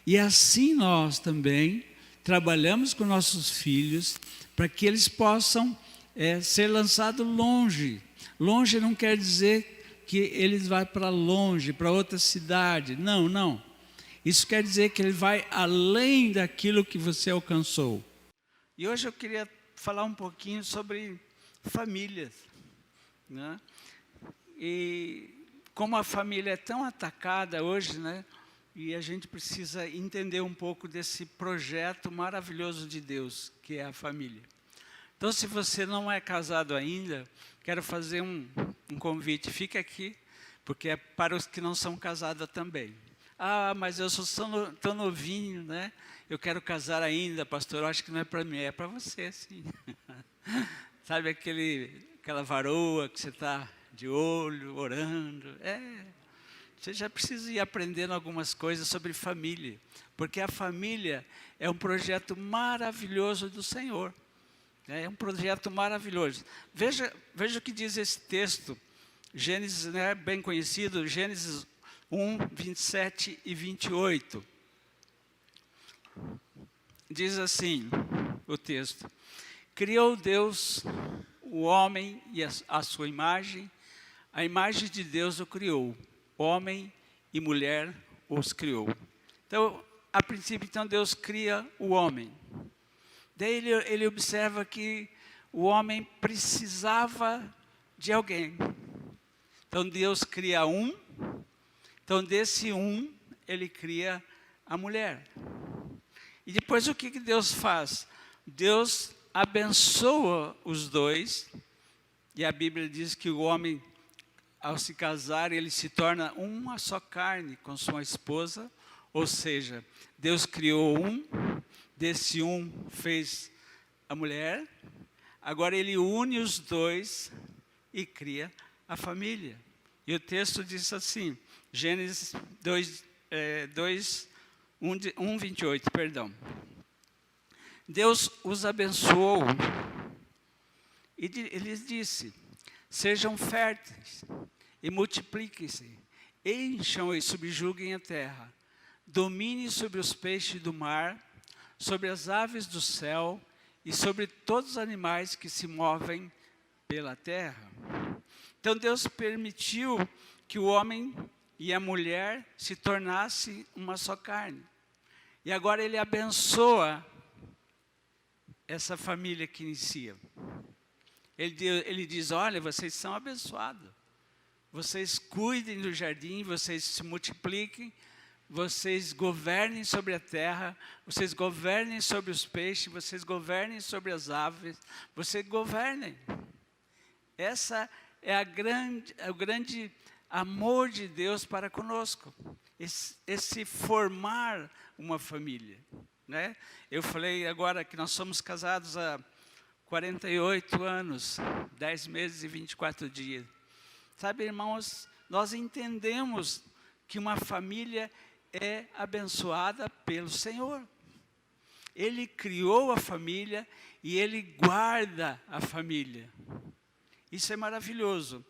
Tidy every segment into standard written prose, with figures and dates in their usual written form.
E assim nós também trabalhamos com nossos filhos para que eles possam ser lançados longe. Longe não quer dizer que eles vão para longe, para outra cidade. Não, não. Isso quer dizer que ele vai além daquilo que você alcançou. E hoje eu queria falar um pouquinho sobre famílias, né? E como a família é tão atacada hoje, né? E a gente precisa entender um pouco desse projeto maravilhoso de Deus, que é a família. Então, se você não é casado ainda, quero fazer um convite. Fica aqui, porque é para os que não são casados também. Ah, mas eu sou tão novinho, né? Eu quero casar ainda, pastor. Eu acho que não é para mim, é para você, sim. Sabe aquela varoa que você está de olho, orando? Você já precisa ir aprendendo algumas coisas sobre família, porque a família é um projeto maravilhoso do Senhor. É um projeto maravilhoso. Veja o que diz esse texto, Gênesis, né, bem conhecido, Gênesis 1, 27 e 28. Diz assim o texto: criou Deus o homem e a sua imagem, a imagem de Deus o criou, homem e mulher os criou. Então, a princípio, então, Deus cria o homem. Daí ele observa que o homem precisava de alguém. Então Deus cria um, então desse um ele cria a mulher. E depois o que Deus faz? Deus abençoa os dois, e a Bíblia diz que o homem, ao se casar, ele se torna uma só carne com sua esposa, ou seja, Deus criou um, desse um fez a mulher, agora ele une os dois e cria a família. E o texto diz assim, Gênesis 1, 28, perdão. Deus os abençoou e lhes disse: sejam férteis e multipliquem-se, encham e subjuguem a terra, dominem sobre os peixes do mar, sobre as aves do céu e sobre todos os animais que se movem pela terra. Então Deus permitiu que o homem e a mulher se tornassem uma só carne. E agora ele abençoa essa família que inicia. Ele diz, olha, vocês são abençoados. Vocês cuidem do jardim, vocês se multipliquem, vocês governem sobre a terra, vocês governem sobre os peixes, vocês governem sobre as aves, vocês governem. Essa é o grande amor de Deus para conosco, esse formar uma família, né? Eu falei agora que nós somos casados há 48 anos, 10 meses e 24 dias. Sabe, irmãos, nós entendemos que uma família é abençoada pelo Senhor. Ele criou a família e Ele guarda a família. Isso é maravilhoso.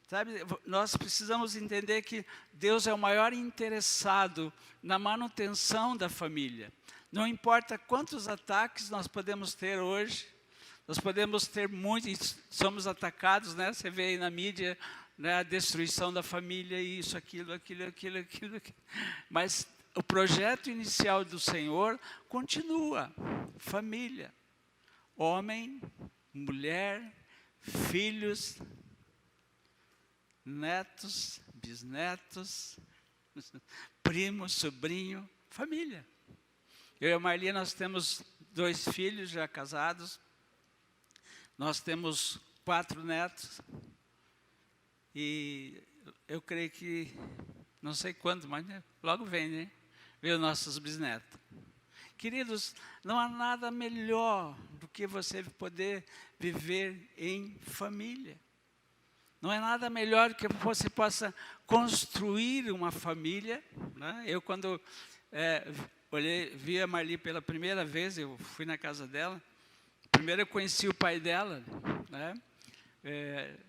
Sabe, nós precisamos entender que Deus é o maior interessado na manutenção da família. Não importa quantos ataques nós podemos ter hoje, nós podemos ter muitos, somos atacados, né? Você vê aí na mídia, né, a destruição da família, isso, aquilo. Mas o projeto inicial do Senhor continua. Família, homem, mulher, filhos, netos, bisnetos, primo, sobrinho, família. Eu e a Marli, nós temos 2 filhos já casados, nós temos 4 netos, e eu creio que, não sei quando, mas logo vem, né? Vem os nossos bisnetos. Queridos, não há nada melhor do que você poder viver em família. Não é nada melhor do que você possa construir uma família, né? Eu, quando vi a Marli pela primeira vez, eu fui na casa dela. Primeiro eu conheci o pai dela, né?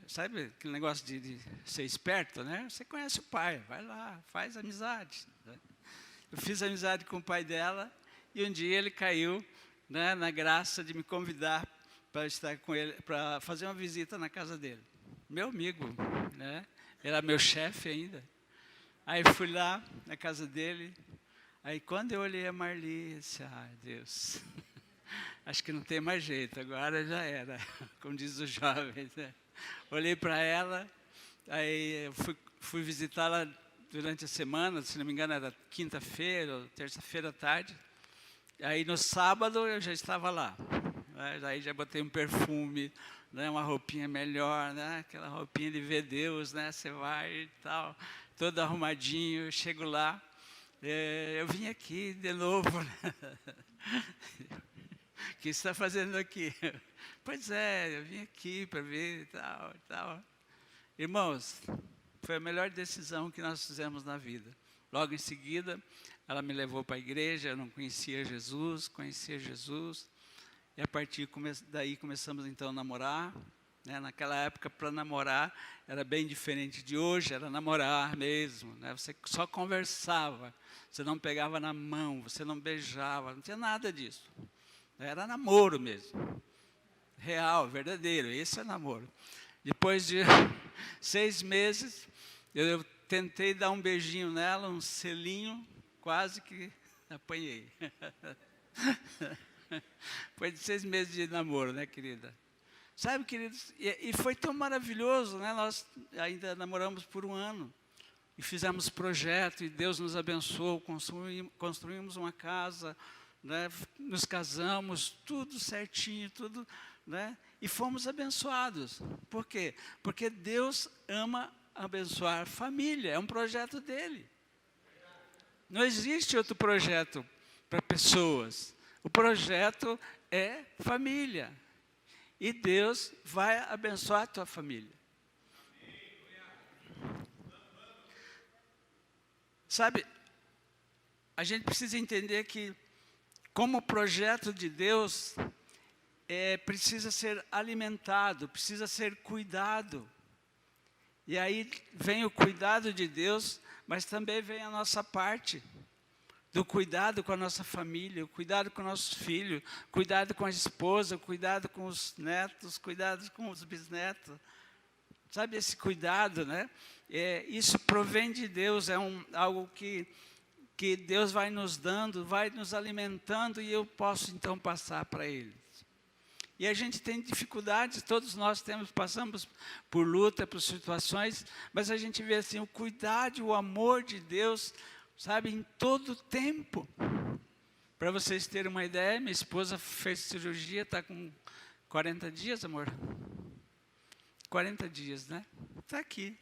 Sabe aquele negócio de ser esperto, né? Você conhece o pai, vai lá, faz amizade, né? eu fiz amizade com o pai dela, e um dia ele caiu, né, na graça de me convidar para estar com ele, para fazer uma visita na casa dele. Meu amigo, né? Era meu chefe ainda. Aí fui lá na casa dele. Aí quando eu olhei a Marli, eu disse, ai Deus, acho que não tem mais jeito, agora já era, como diz os jovens, né? Olhei para ela, aí eu fui visitá-la durante a semana, se não me engano era quinta-feira ou terça-feira à tarde. Aí no sábado eu já estava lá, né? Aí já botei um perfume, né? Uma roupinha melhor, né? Aquela roupinha de ver Deus, né? Você vai e tal, todo arrumadinho, eu chego lá, eu vim aqui de novo, né? O que você está fazendo aqui? Pois é, eu vim aqui para ver e tal, e tal. Irmãos, foi a melhor decisão que nós fizemos na vida. Logo em seguida, ela me levou para a igreja, eu não conhecia Jesus, e a partir daí começamos então a namorar, né? Naquela época, para namorar, era bem diferente de hoje, era namorar mesmo, né? Você só conversava, você não pegava na mão, você não beijava, não tinha nada disso. Era namoro mesmo, real, verdadeiro, esse é namoro. Depois de 6 meses, eu tentei dar um beijinho nela, um selinho, quase que apanhei. Foi de 6 meses de namoro, né, querida? Sabe, queridos, e foi tão maravilhoso, né? Nós ainda namoramos por 1 ano. E fizemos projeto, e Deus nos abençoou, construímos uma casa, né? Nos casamos, tudo certinho, tudo, né? E fomos abençoados. Por quê? Porque Deus ama abençoar família, é um projeto dele. Não existe outro projeto para pessoas. O projeto é família. E Deus vai abençoar a tua família. Sabe, a gente precisa entender que, como projeto de Deus, precisa ser alimentado, precisa ser cuidado. E aí vem o cuidado de Deus, mas também vem a nossa parte, do cuidado com a nossa família, o cuidado com o nosso filho, cuidado com a esposa, cuidado com os netos, cuidado com os bisnetos. Sabe, esse cuidado, né? Isso provém de Deus, algo que Deus vai nos dando, vai nos alimentando, e eu posso então passar para eles. E a gente tem dificuldades, todos nós passamos por luta, por situações, mas a gente vê assim, o cuidado, o amor de Deus, sabe, em todo tempo. Para vocês terem uma ideia, minha esposa fez cirurgia, está com 40 dias, amor? 40 dias, né? Está aqui.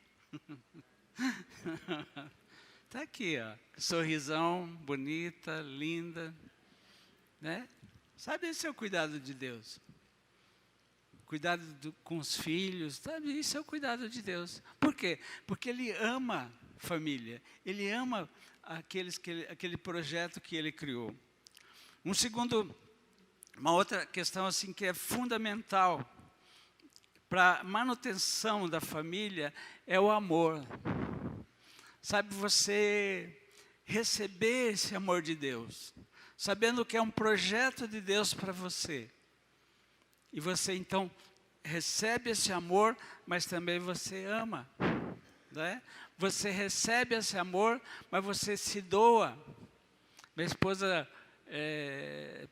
Está aqui, ó. Sorrisão, bonita, linda, né? Sabe, esse é o cuidado de Deus. Cuidado com os filhos, sabe? Isso é o cuidado de Deus. Por quê? Porque Ele ama família. Ele ama aquele projeto que Ele criou. Uma outra questão assim que é fundamental para a manutenção da família é o amor. Sabe, você receber esse amor de Deus, sabendo que é um projeto de Deus para você. E você, então, recebe esse amor, mas também você ama. Né? Você recebe esse amor, mas você se doa. Minha esposa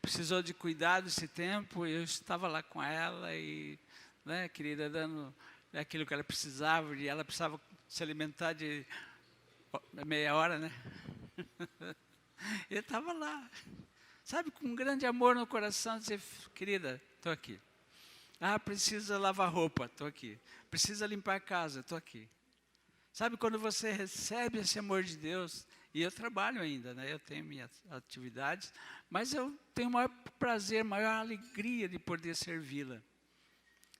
precisou de cuidado esse tempo, eu estava lá com ela, e, né, querida, dando aquilo que ela precisava, e ela precisava se alimentar de meia hora, né? Eu estava lá, sabe, com um grande amor no coração, dizer, querida, estou aqui. Ah, precisa lavar roupa, estou aqui. Precisa limpar a casa, estou aqui. Sabe, quando você recebe esse amor de Deus, e eu trabalho ainda, né? Eu tenho minhas atividades, mas eu tenho maior prazer, maior alegria de poder servi-la.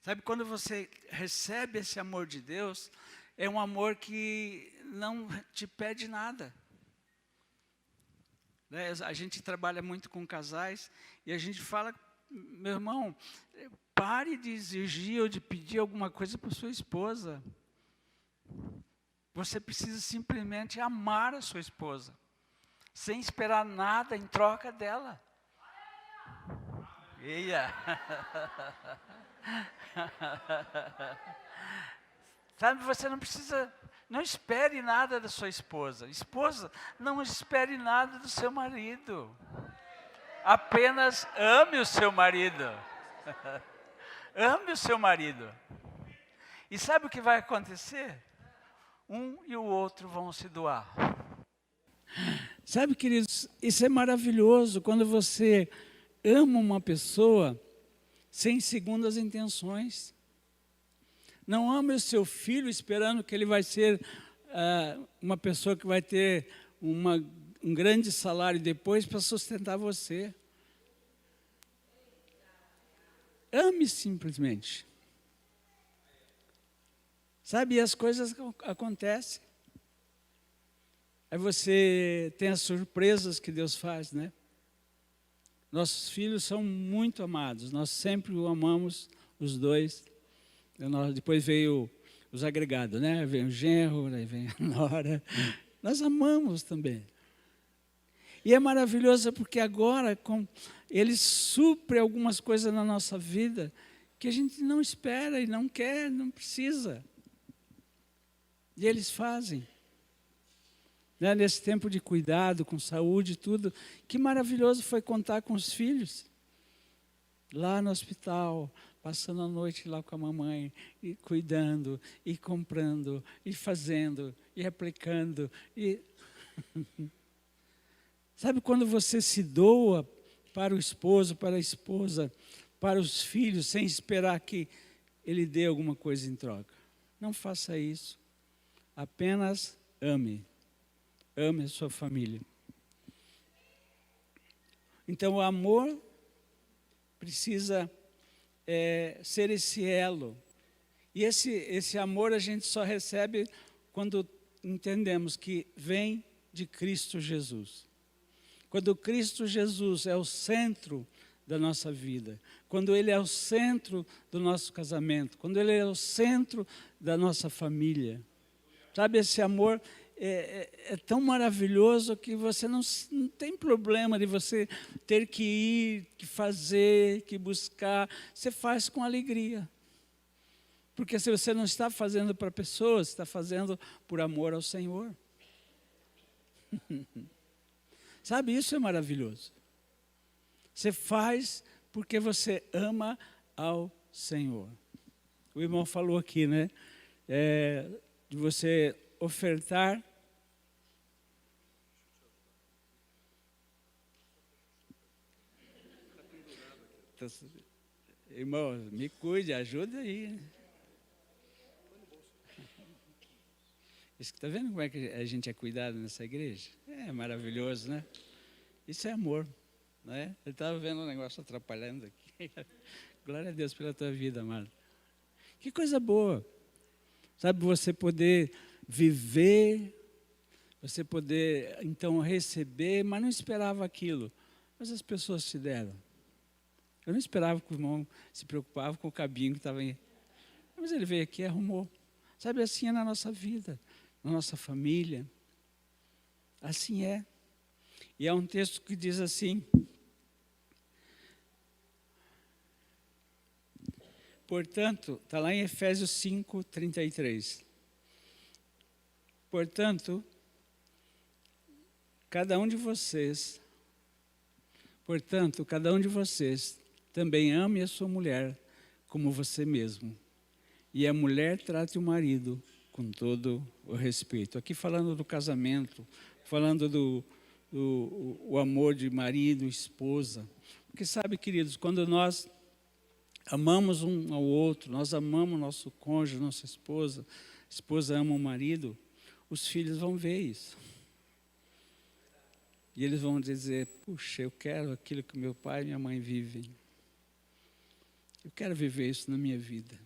Sabe, quando você recebe esse amor de Deus, é um amor que não te pede nada. Né? A gente trabalha muito com casais, e a gente fala, meu irmão, pare de exigir ou de pedir alguma coisa para sua esposa. Você precisa simplesmente amar a sua esposa. sem esperar nada em troca dela. Eia! Sabe, você não espere nada da sua esposa. Esposa, não espere nada do seu marido. Apenas ame o seu marido. Ame o seu marido. E sabe o que vai acontecer? Um e o outro vão se doar. Sabe, queridos, isso é maravilhoso quando você ama uma pessoa sem segundas intenções. Não ame o seu filho esperando que ele vai ser uma pessoa que vai ter um grande salário depois para sustentar você. Ame simplesmente. Sabe, e as coisas acontecem. Aí você tem as surpresas que Deus faz, né? Nossos filhos são muito amados, nós sempre o amamos, os dois. Depois veio os agregados, né? Vem o genro, aí vem a nora. Nós amamos também. E é maravilhoso porque agora eles suprem algumas coisas na nossa vida que a gente não espera e não quer, não precisa. E eles fazem. Né? Nesse tempo de cuidado, com saúde e tudo, que maravilhoso foi contar com os filhos. Lá no hospital, passando a noite lá com a mamãe, e cuidando, e comprando, e fazendo, e aplicando. Sabe quando você se doa para o esposo, para a esposa, para os filhos, sem esperar que ele dê alguma coisa em troca? Não faça isso. Apenas ame. Ame a sua família. Então, o amor precisa ser esse elo. E esse amor a gente só recebe quando entendemos que vem de Cristo Jesus. Quando Cristo Jesus é o centro da nossa vida, quando Ele é o centro do nosso casamento, quando Ele é o centro da nossa família. Sabe, esse amor é tão maravilhoso que você não tem problema de você ter que ir, que fazer, que buscar. Você faz com alegria. Porque se você não está fazendo para pessoas, está fazendo por amor ao Senhor. Sabe, isso é maravilhoso. Você faz porque você ama ao Senhor. O irmão falou aqui, né? De você ofertar. Irmão, me cuide, ajuda aí. Está vendo como é que a gente é cuidado nessa igreja? É maravilhoso, né? Isso é amor, né? Eu estava vendo um negócio atrapalhando aqui. Glória a Deus pela tua vida, amado. Que coisa boa. Sabe, você poder viver, você poder, então, receber, mas não esperava aquilo. Mas as pessoas te deram. Eu não esperava que o irmão se preocupava com o cabinho que estava aí. Mas ele veio aqui e arrumou. Sabe, assim é na nossa vida, na nossa família. Assim é. E há um texto que diz assim: portanto, está lá em Efésios 5, 33. Portanto, cada um de vocês também ame a sua mulher como você mesmo. E a mulher trate o marido com todo o respeito. Aqui falando do casamento, falando do amor de marido, esposa. Porque sabe, queridos, quando nós amamos um ao outro, nós amamos nosso cônjuge, nossa esposa, a esposa ama o marido, os filhos vão ver isso. E eles vão dizer: puxa, eu quero aquilo que meu pai e minha mãe vivem. Eu quero viver isso na minha vida.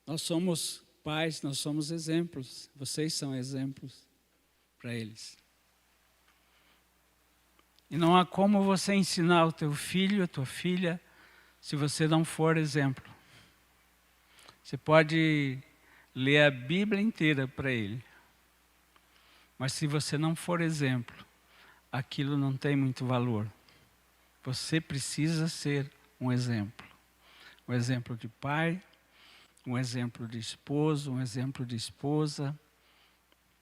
Nós somos pais, nós somos exemplos. Vocês são exemplos para eles. E não há como você ensinar o teu filho, a tua filha, se você não for exemplo. Você pode ler a Bíblia inteira para ele. Mas se você não for exemplo, aquilo não tem muito valor. Você precisa ser um exemplo. Um exemplo de pai, um exemplo de esposo, um exemplo de esposa,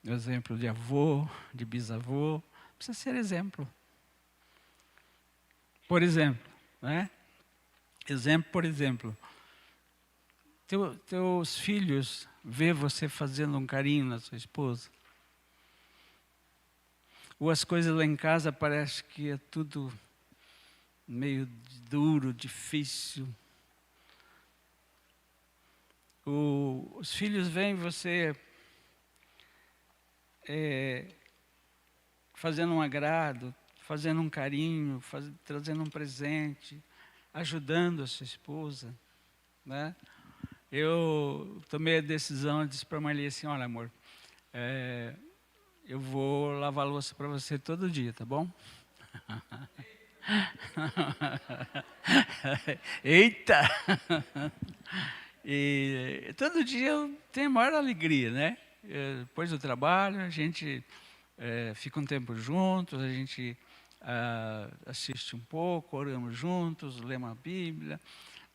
um exemplo de avô, de bisavô. Precisa ser exemplo. Por exemplo, né? Exemplo, por exemplo. Teus filhos vê você fazendo um carinho na sua esposa. Ou as coisas lá em casa parece que é tudo meio duro, difícil. Os filhos veem você fazendo um agrado, fazendo um carinho, trazendo um presente, ajudando a sua esposa, né? Eu tomei a decisão, disse para a Marli assim, olha amor, eu vou lavar a louça para você todo dia, tá bom? Eita! E todo dia eu tenho a maior alegria, né? Depois do trabalho, a gente fica um tempo juntos, a gente assiste um pouco, oramos juntos, lemos a Bíblia.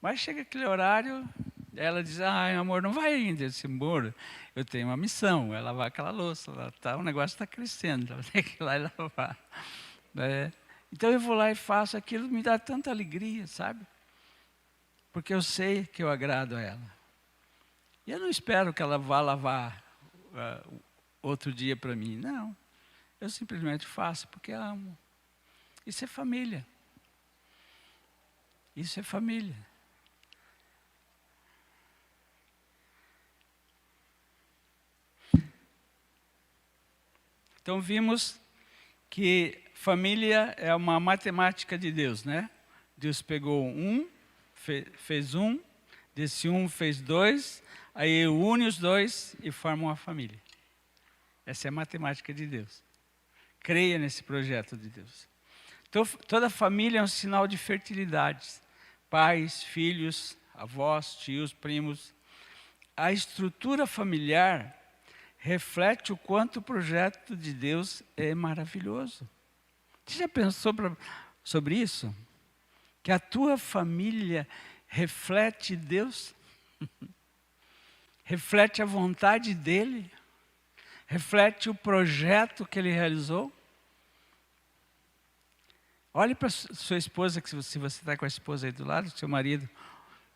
Mas chega aquele horário, ela diz, amor, não vai ainda. Eu disse, amor, eu tenho uma missão, é lavar aquela louça, o negócio está crescendo, eu tenho que ir lá e lavar. Então eu vou lá e faço aquilo, me dá tanta alegria, sabe? Porque eu sei que eu agrado a ela. E eu não espero que ela vá lavar outro dia para mim, não. Eu simplesmente faço porque amo. Isso é família. Isso é família. Então vimos que família é uma matemática de Deus, né? Deus pegou fez um, desse um fez dois, aí une os dois e forma uma família. Essa é a matemática de Deus. Creia nesse projeto de Deus. Então, toda família é um sinal de fertilidade. Pais, filhos, avós, tios, primos. A estrutura familiar reflete o quanto o projeto de Deus é maravilhoso. Você já pensou sobre isso? Que a tua família reflete Deus? Reflete a vontade dEle? Reflete o projeto que Ele realizou? Olhe para sua esposa, que se você está com a esposa aí do lado, seu marido,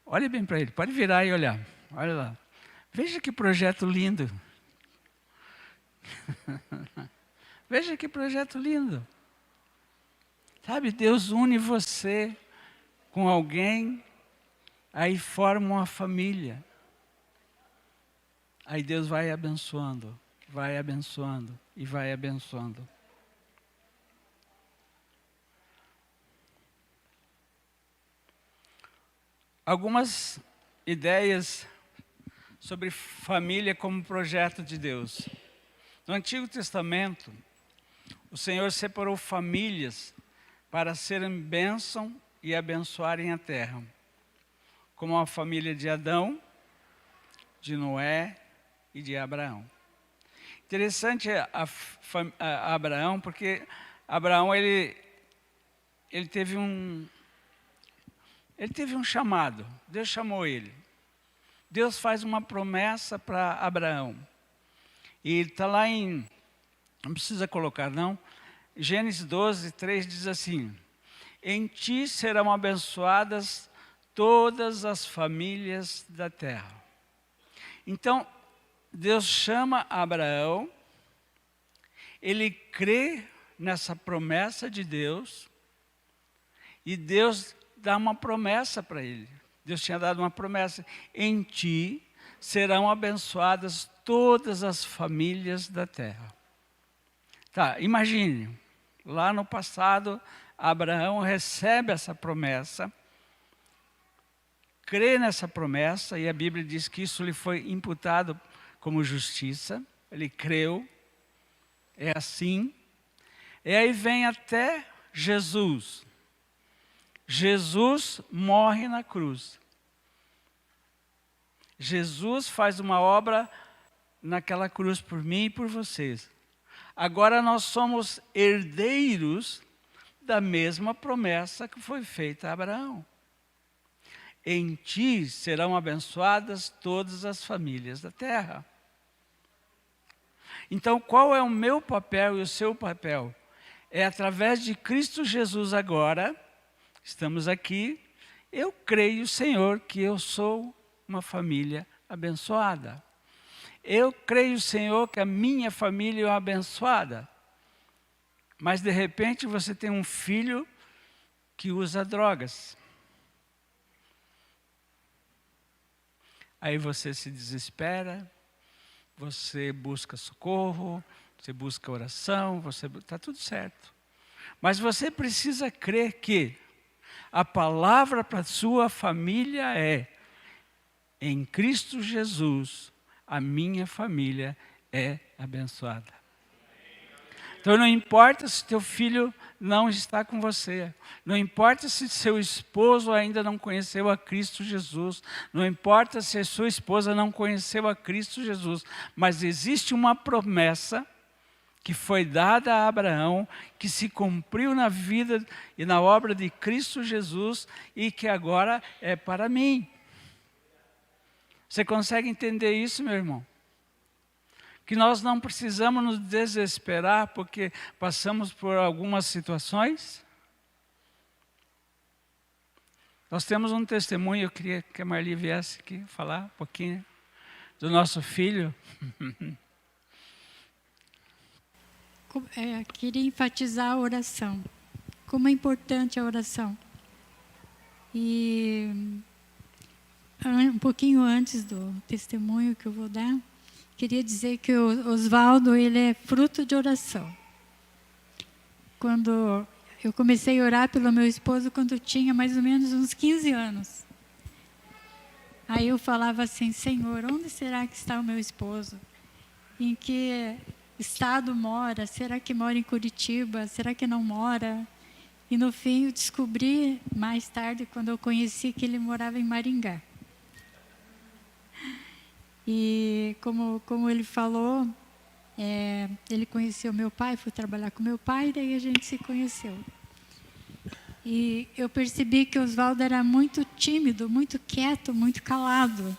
olhe bem para ele, pode virar e olhar, olha lá. Veja que projeto lindo. Veja que projeto lindo. Sabe, Deus une você com alguém, aí forma uma família. Aí Deus vai abençoando e vai abençoando. Algumas ideias sobre família como projeto de Deus. No Antigo Testamento, o Senhor separou famílias para serem bênção e abençoarem a terra, como a família de Adão, de Noé e de Abraão. Interessante a Abraão, porque Abraão ele teve um chamado. Deus chamou ele. Deus faz uma promessa para Abraão. E está lá não precisa colocar não, Gênesis 12, 3 diz assim, em ti serão abençoadas todas as famílias da terra. Então, Deus chama Abraão, ele crê nessa promessa de Deus, e Deus dá uma promessa para ele. Deus tinha dado uma promessa, em ti serão abençoadas todas as famílias da terra. Tá, imagine, lá no passado, Abraão recebe essa promessa, crê nessa promessa, e a Bíblia diz que isso lhe foi imputado como justiça, ele creu, é assim, e aí vem até Jesus. Jesus morre na cruz. Jesus faz uma obra naquela cruz por mim e por vocês. Agora nós somos herdeiros da mesma promessa que foi feita a Abraão. Em ti serão abençoadas todas as famílias da terra. Então, qual é o meu papel e o seu papel? É através de Cristo Jesus agora, estamos aqui, eu creio, Senhor, que eu sou uma família abençoada. Eu creio, Senhor, que a minha família é abençoada. Mas, de repente, você tem um filho que usa drogas. Aí você se desespera, você busca socorro, você busca oração, está tudo certo. Mas você precisa crer que a palavra para a sua família é: em Cristo Jesus, a minha família é abençoada. Então não importa se teu filho não está com você, não importa se seu esposo ainda não conheceu a Cristo Jesus, não importa se a sua esposa não conheceu a Cristo Jesus, mas existe uma promessa que foi dada a Abraão, que se cumpriu na vida e na obra de Cristo Jesus e que agora é para mim. Você consegue entender isso, meu irmão? Que nós não precisamos nos desesperar porque passamos por algumas situações. Nós temos um testemunho, eu queria que a Marli viesse aqui falar um pouquinho do nosso filho. Queria enfatizar a oração. Como é importante a oração. E um pouquinho antes do testemunho que eu vou dar, queria dizer que o Osvaldo, ele é fruto de oração. Quando eu comecei a orar pelo meu esposo, quando eu tinha mais ou menos uns 15 anos. Aí eu falava assim: Senhor, onde será que está o meu esposo? Em que estado mora? Será que mora em Curitiba? Será que não mora? E no fim eu descobri, mais tarde, quando eu conheci, que ele morava em Maringá. E como ele falou, ele conheceu meu pai, foi trabalhar com meu pai, e daí a gente se conheceu. E eu percebi que o Osvaldo era muito tímido, muito quieto, muito calado.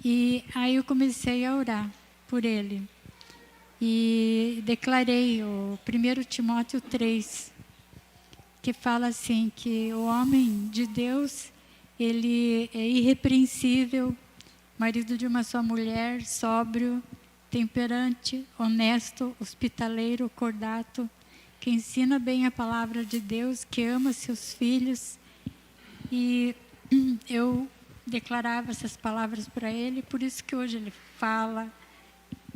E aí eu comecei a orar por ele. E declarei o 1 Timóteo 3, que fala assim, que o homem de Deus, ele é irrepreensível, marido de uma só mulher, sóbrio, temperante, honesto, hospitaleiro, cordato, que ensina bem a palavra de Deus, que ama seus filhos. E eu declarava essas palavras para ele, por isso que hoje ele fala,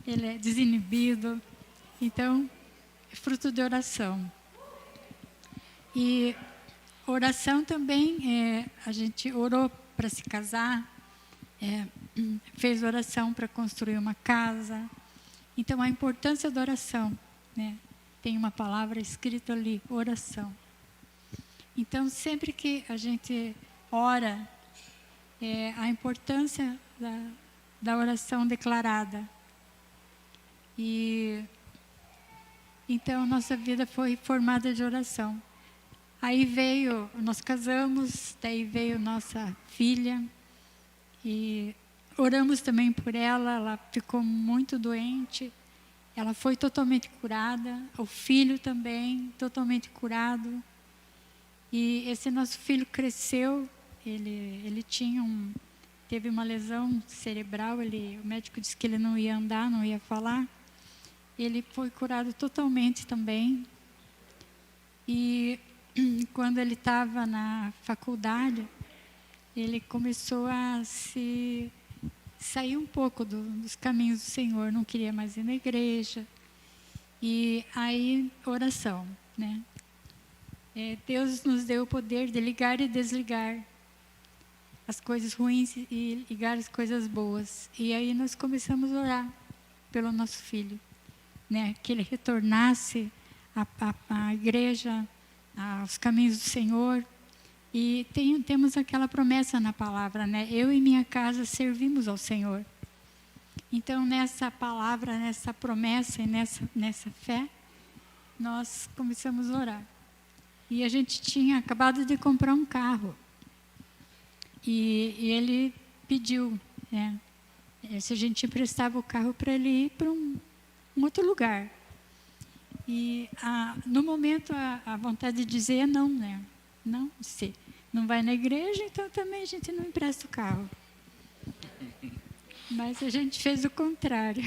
ele é desinibido. Então, é fruto de oração. E oração também, a gente orou para se casar, fez oração para construir uma casa. Então, a importância da oração, né? Tem uma palavra escrita ali, oração. Então, sempre que a gente ora, a importância da oração declarada. E então, nossa vida foi formada de oração. Aí nós casamos, daí veio nossa filha, e oramos também por ela, ela ficou muito doente, ela foi totalmente curada, o filho também, totalmente curado. E esse nosso filho cresceu, ele teve uma lesão cerebral, o médico disse que ele não ia andar, não ia falar. Ele foi curado totalmente também. E quando ele estava na faculdade, ele começou a sair um pouco dos caminhos do Senhor, não queria mais ir na igreja. E aí, oração, né? Deus nos deu o poder de ligar e desligar as coisas ruins e ligar as coisas boas. E aí nós começamos a orar pelo nosso filho, né? Que ele retornasse à igreja, aos caminhos do Senhor. E temos aquela promessa na palavra, né? Eu e minha casa servimos ao Senhor. Então, nessa palavra, nessa promessa e nessa fé, nós começamos a orar. E a gente tinha acabado de comprar um carro. E ele pediu, né, se a gente emprestava o carro para ele ir para um outro lugar. E no momento a vontade de dizer é não, né? Não, se não vai na igreja, então também a gente não empresta o carro. Mas a gente fez o contrário.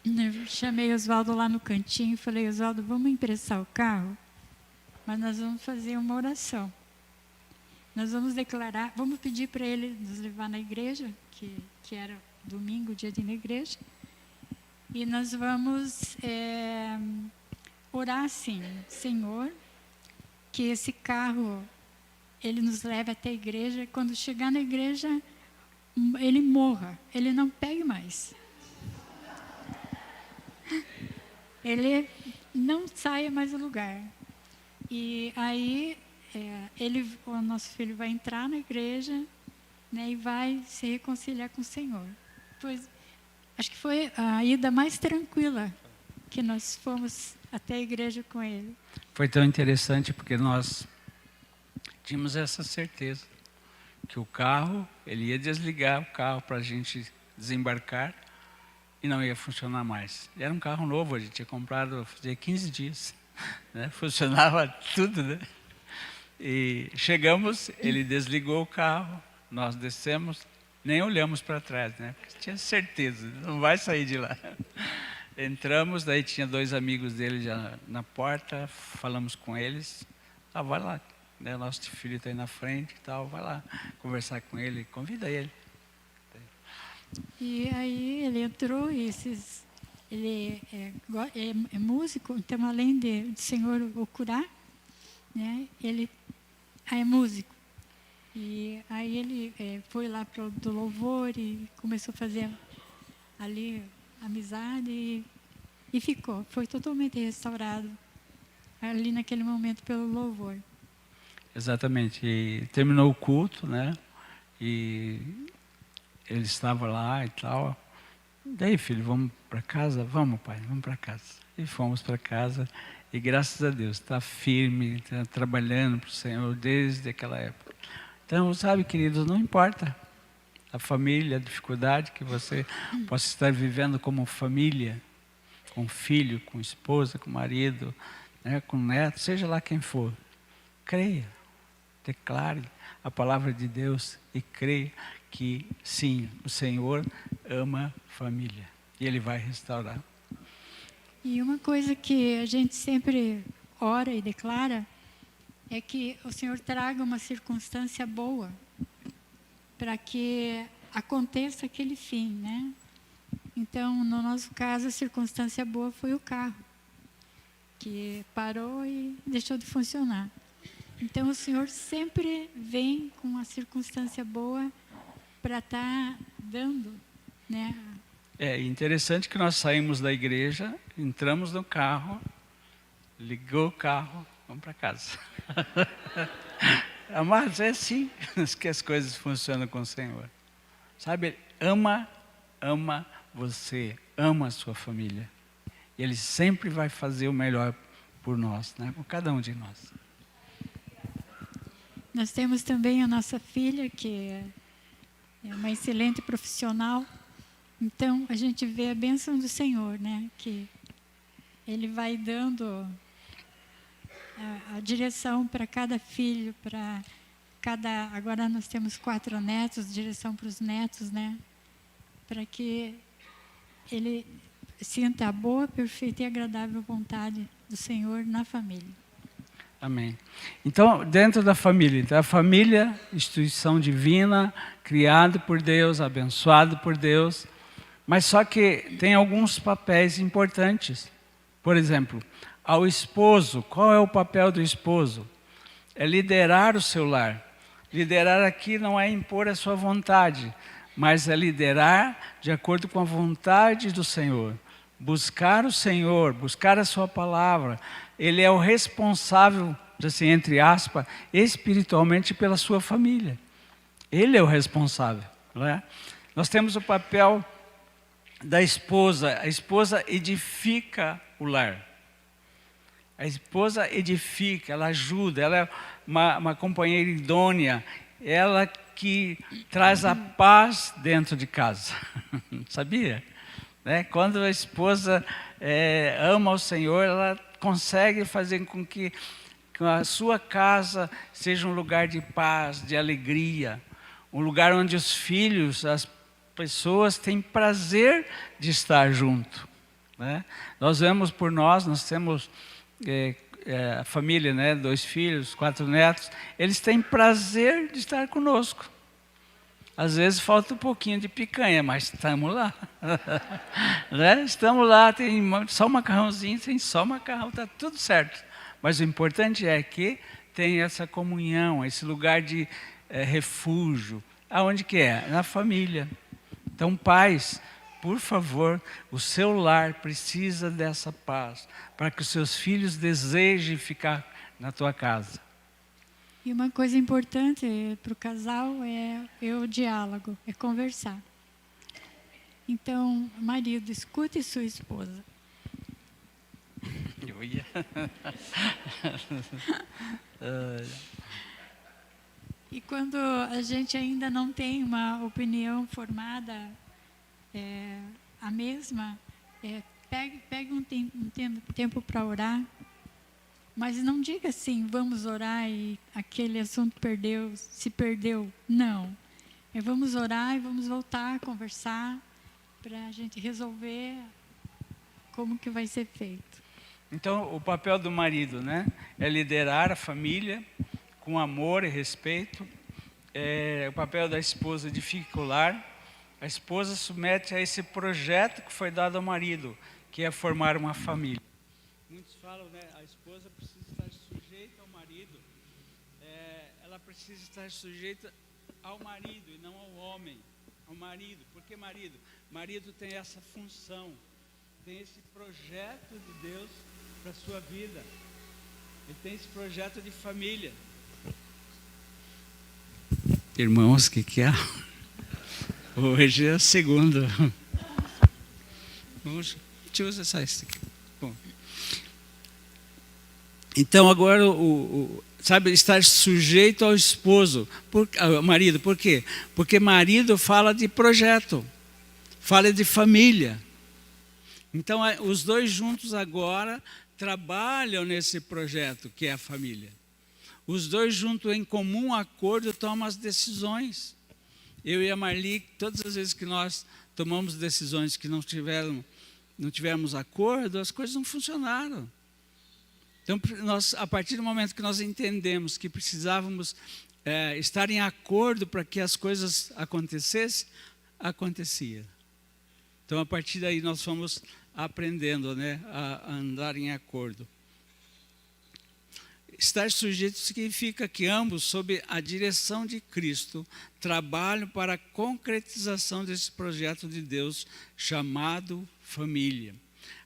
Eu chamei o Oswaldo lá no cantinho e falei, Oswaldo, vamos emprestar o carro? Mas nós vamos fazer uma oração. Nós vamos declarar, vamos pedir para ele nos levar na igreja, que era domingo, dia de ir na igreja. E nós vamos orar assim, Senhor, que esse carro, ele nos leve até a igreja, e quando chegar na igreja, ele morra, ele não pegue mais. Ele não saia mais do lugar. E aí, o nosso filho vai entrar na igreja, né, e vai se reconciliar com o Senhor. Pois, acho que foi a ida mais tranquila que nós fomos até a igreja com ele. Foi tão interessante porque nós tínhamos essa certeza que o carro, ele ia desligar o carro para a gente desembarcar e não ia funcionar mais. Era um carro novo, a gente tinha comprado fazia 15 dias, né? Funcionava tudo, né? E chegamos, ele desligou o carro, nós descemos, nem olhamos para trás, né? Porque tinha certeza, não vai sair de lá. Entramos, daí tinha 2 amigos dele já na porta, falamos com eles, vai lá, né? Nosso filho está aí na frente e tal, vai lá conversar com ele, convida ele. E aí ele entrou, ele é músico, então além de Senhor o curar, né, ele é músico. E aí ele foi lá do louvor e começou a fazer ali amizade e ficou. Foi totalmente restaurado ali naquele momento pelo louvor. Exatamente. E terminou o culto, né? E ele estava lá e tal. Daí, filho, vamos para casa? Vamos, pai, vamos para casa. E fomos para casa. E graças a Deus, está firme, está trabalhando para o Senhor desde aquela época. Então, sabe, queridos, não importa a família, a dificuldade que você possa estar vivendo como família, com filho, com esposa, com marido, né, com neto, seja lá quem for. Creia, declare a palavra de Deus e creia que sim, o Senhor ama família e Ele vai restaurar. E uma coisa que a gente sempre ora e declara é que o Senhor traga uma circunstância boa para que aconteça aquele fim, né? Então, no nosso caso, a circunstância boa foi o carro, que parou e deixou de funcionar. Então, o Senhor sempre vem com uma circunstância boa para estar dando, né? É interessante que nós saímos da igreja, entramos no carro, ligou o carro, vamos para casa. Amados, é assim que as coisas funcionam com o Senhor. Sabe, Ele ama você, ama a sua família. E Ele sempre vai fazer o melhor por nós, né? Por cada um de nós. Nós temos também a nossa filha, que é uma excelente profissional. Então, a gente vê a bênção do Senhor, né? Que Ele vai dando a direção para cada filho, para cada... Agora nós temos 4 netos, direção para os netos, né? Para que ele sinta a boa, perfeita e agradável vontade do Senhor na família. Amém. Então, dentro da família, então, a família, instituição divina, criado por Deus, abençoado por Deus, mas só que tem alguns papéis importantes. Por exemplo, ao esposo, qual é o papel do esposo? É liderar o seu lar. Liderar aqui não é impor a sua vontade, mas é liderar de acordo com a vontade do Senhor. Buscar o Senhor, buscar a sua palavra. Ele é o responsável, assim, entre aspas, espiritualmente pela sua família. Ele é o responsável, não é? Nós temos o papel da esposa. A esposa edifica o lar. A esposa edifica, ela ajuda, ela é uma companheira idônea, ela que traz a paz dentro de casa. Sabia? Né? Quando a esposa ama o Senhor, ela consegue fazer com que a sua casa seja um lugar de paz, de alegria, um lugar onde os filhos, as pessoas têm prazer de estar junto. Né? Nós vemos por nós temos a família, né, 2 filhos, 4 netos, eles têm prazer de estar conosco. Às vezes falta um pouquinho de picanha, mas estamos lá. Né? Estamos lá, tem só macarrãozinho, tem só macarrão, está tudo certo. Mas o importante é que tem essa comunhão, esse lugar de refúgio. Aonde que é? Na família. Então, pais, por favor, o seu lar precisa dessa paz, para que os seus filhos desejem ficar na tua casa. E uma coisa importante para o casal é o diálogo, é conversar. Então, marido, escute sua esposa. E quando a gente ainda não tem uma opinião formada, a mesma, pegue um tempo para orar, mas não diga assim, vamos orar e aquele assunto se perdeu. Não. Vamos orar e vamos voltar a conversar para a gente resolver como que vai ser feito. Então, o papel do marido, né, é liderar a família com amor e respeito. O papel da esposa é edificar o lar. A esposa submete a esse projeto que foi dado ao marido, que é formar uma família. Muitos falam, né, a esposa precisa estar sujeita ao marido. Ela precisa estar sujeita ao marido e não ao homem. Ao marido. Por que marido? Marido tem essa função, tem esse projeto de Deus para a sua vida. Ele tem esse projeto de família. Irmãos, o que é? Hoje é a segunda. Hoje, a gente usa essa aqui. Bom. Então, agora, sabe, estar sujeito ao esposo, ao marido. Por quê? Porque marido fala de projeto, fala de família. Então, os dois juntos agora trabalham nesse projeto que é a família. Os dois juntos em comum acordo tomam as decisões. Eu e a Marli, todas as vezes que nós tomamos decisões que não tivemos acordo, as coisas não funcionaram. Então, a partir do momento que nós entendemos que precisávamos estar em acordo para que as coisas acontecessem, acontecia. Então, a partir daí, nós fomos aprendendo, né, a andar em acordo. Estar sujeito significa que ambos, sob a direção de Cristo, trabalham para a concretização desse projeto de Deus chamado família.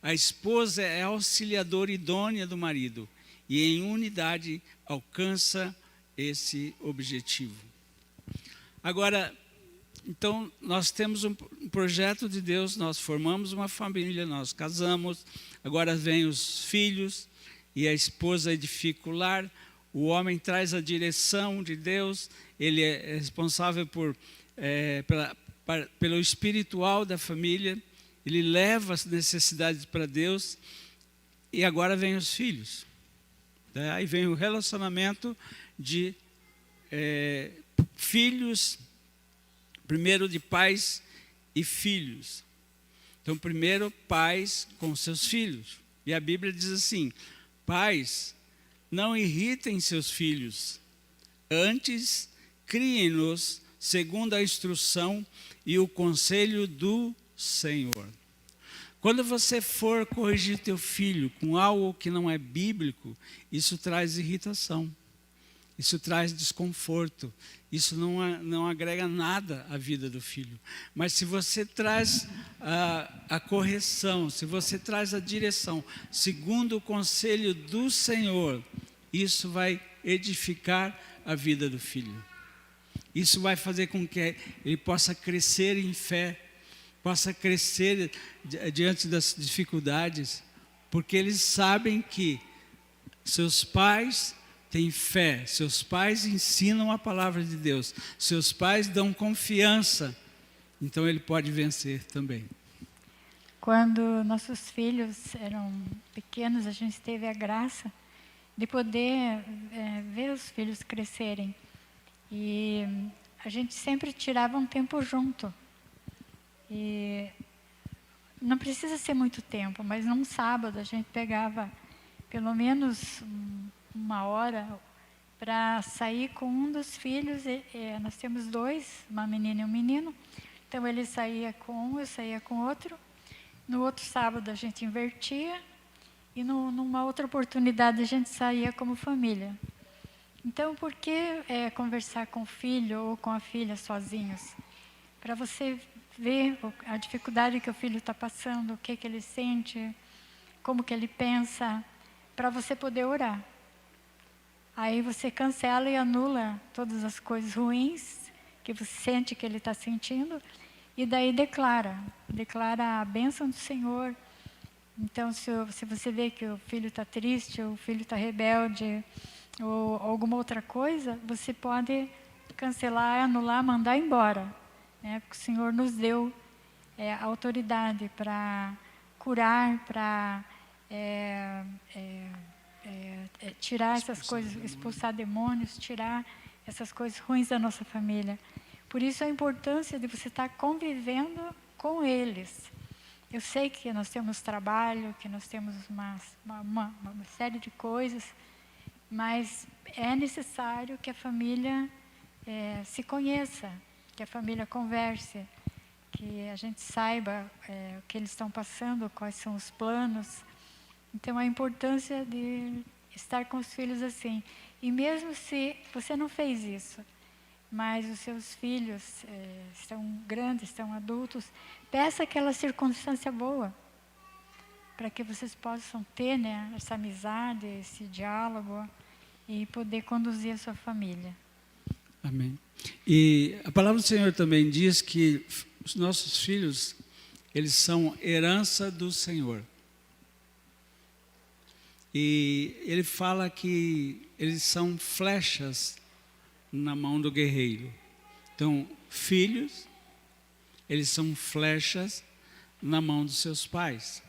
A esposa é a auxiliadora idônea do marido e, em unidade, alcança esse objetivo. Agora, então, nós temos um projeto de Deus, nós formamos uma família, nós casamos, agora vêm os filhos, e a esposa edifica o lar, o homem traz a direção de Deus, ele é responsável pelo espiritual da família, ele leva as necessidades para Deus, e agora vem os filhos. Aí vem o relacionamento de filhos, primeiro de pais e filhos. Então, primeiro pais com seus filhos. E a Bíblia diz assim: pais, não irritem seus filhos, antes criem-nos segundo a instrução e o conselho do Senhor. Quando você for corrigir teu filho com algo que não é bíblico, isso traz irritação, isso traz desconforto, isso não agrega nada à vida do filho. Mas se você traz a correção, se você traz a direção, segundo o conselho do Senhor, isso vai edificar a vida do filho. Isso vai fazer com que ele possa crescer em fé, possa crescer diante das dificuldades, porque eles sabem que seus pais têm fé, seus pais ensinam a palavra de Deus, seus pais dão confiança, então ele pode vencer também. Quando nossos filhos eram pequenos, a gente teve a graça de poder ver os filhos crescerem. E a gente sempre tirava um tempo junto. E não precisa ser muito tempo, mas num sábado a gente pegava pelo menos uma hora para sair com um dos filhos. Nós temos dois, uma menina e um menino. Então ele saía com um, eu saía com outro. No outro sábado a gente invertia. E numa outra oportunidade a gente saía como família. Então, por que conversar com o filho ou com a filha sozinhos? Para você ver a dificuldade que o filho está passando, o que ele sente, como que ele pensa, para você poder orar. Aí você cancela e anula todas as coisas ruins que você sente que ele está sentindo, e daí declara a bênção do Senhor. Então, se você vê que o filho está triste, ou o filho está rebelde, ou alguma outra coisa, você pode cancelar, anular, mandar embora. Né? Porque o Senhor nos deu autoridade para curar, para tirar essas coisas, expulsar demônios, tirar essas coisas ruins da nossa família. Por isso a importância de você estar convivendo com eles. Eu sei que nós temos trabalho, que nós temos uma série de coisas, mas é necessário que a família se conheça, que a família converse, que a gente saiba o que eles estão passando, quais são os planos. Então, a importância de estar com os filhos assim. E mesmo se você não fez isso, mas os seus filhos estão grandes, estão adultos, peça aquela circunstância boa, para que vocês possam ter, né, essa amizade, esse diálogo e poder conduzir a sua família. Amém. E a palavra do Senhor também diz que os nossos filhos, eles são herança do Senhor. E ele fala que eles são flechas na mão do guerreiro. Então, filhos, eles são flechas na mão dos seus pais.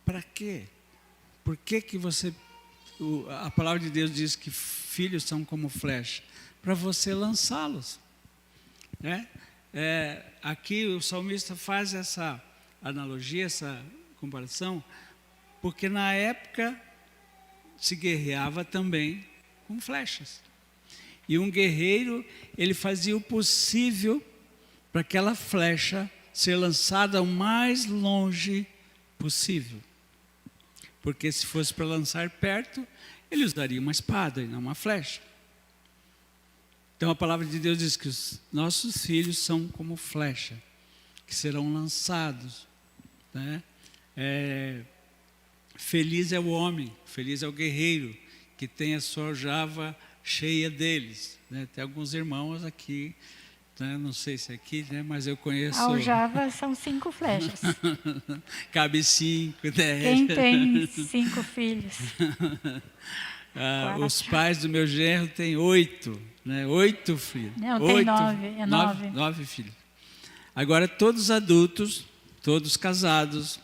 Para quê? Por que você... A palavra de Deus diz que filhos são como flecha? Para você lançá-los. Né? Aqui o salmista faz essa analogia, essa comparação, porque na época se guerreava também com flechas. E um guerreiro, ele fazia o possível para aquela flecha ser lançada o mais longe possível. Porque se fosse para lançar perto, ele usaria uma espada e não uma flecha. Então a palavra de Deus diz que os nossos filhos são como flecha, que serão lançados. Né? Feliz é o homem, feliz é o guerreiro, que tem a sua aljava cheia deles. Né? Tem alguns irmãos aqui, né? Não sei se é aqui, né? Mas eu conheço... A aljava são 5 flechas. Cabe 5, 10. Quem tem 5 filhos? Os pais do meu genro têm 8, né? 8 filhos. Não, tem 9, é 9. 9 filhos. Agora, todos adultos, todos casados,